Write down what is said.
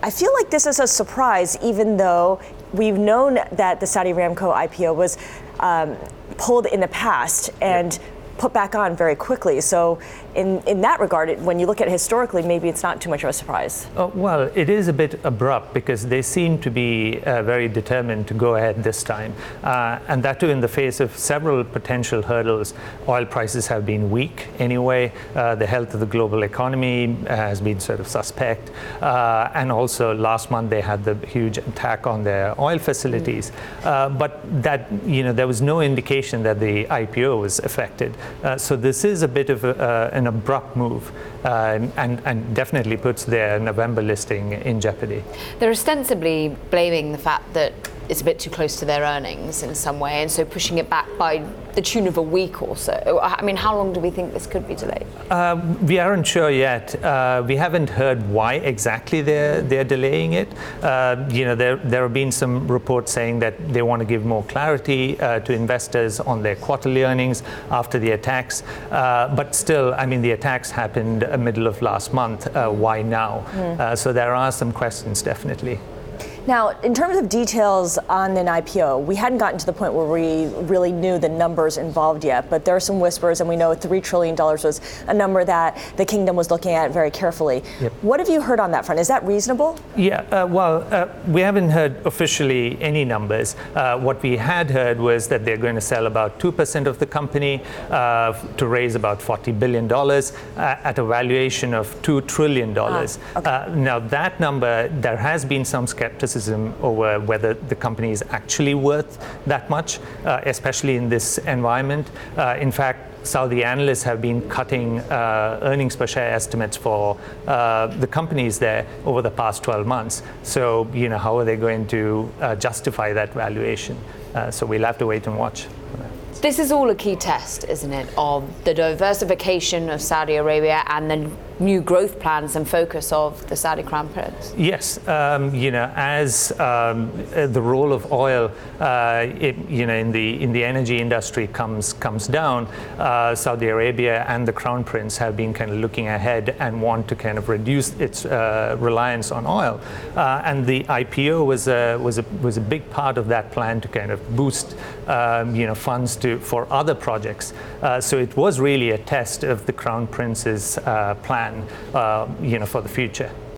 I feel like this is a surprise, even though we've known that the Saudi Aramco IPO was pulled in the past and put back on very quickly. So in that regard, when you look at it historically, maybe it's not too much of a surprise. Well, it is a bit abrupt because they seem to be very determined to go ahead this time. And that too in the face of several potential hurdles. Oil prices have been weak anyway. The health of the global economy has been sort of suspect. And also last month they had the huge attack on their oil facilities. But that, there was no indication that the IPO was affected. So this is a bit of an abrupt move and definitely puts their November listing in jeopardy. They're ostensibly blaming the fact that it's a bit too close to their earnings in some way, and so pushing it back by the tune of a week or so. I mean, how long do we think this could be delayed? We aren't sure yet. We haven't heard why exactly they're delaying it. There have been some reports saying that they want to give more clarity to investors on their quarterly earnings after the attacks. But still, I mean, the attacks happened middle of last month. Why now? So there are some questions, definitely. Now, in terms of details on an IPO, we hadn't gotten to the point where we really knew the numbers involved yet, but there are some whispers, and we know $3 trillion was a number that the kingdom was looking at very carefully. Yep. What have you heard on that front? Is that reasonable? Yeah, we haven't heard officially any numbers. What we had heard was that they're going to sell about 2% of the company to raise about $40 billion at a valuation of $2 trillion. Okay. Now, that number, there has been some skepticism over whether the company is actually worth that much, especially in this environment. In fact, Saudi analysts have been cutting earnings per share estimates for the companies there over the past 12 months. So, how are they going to justify that valuation? So we'll have to wait and watch. This is all a key test, isn't it, of the diversification of Saudi Arabia and the new growth plans and focus of the Saudi Crown Prince? Yes, as the role of oil, in the energy industry comes down, Saudi Arabia and the Crown Prince have been kind of looking ahead and want to kind of reduce its reliance on oil, and the IPO was a big part of that plan to kind of boost funds for other projects. So it was really a test of the Crown Prince's plan, for the future.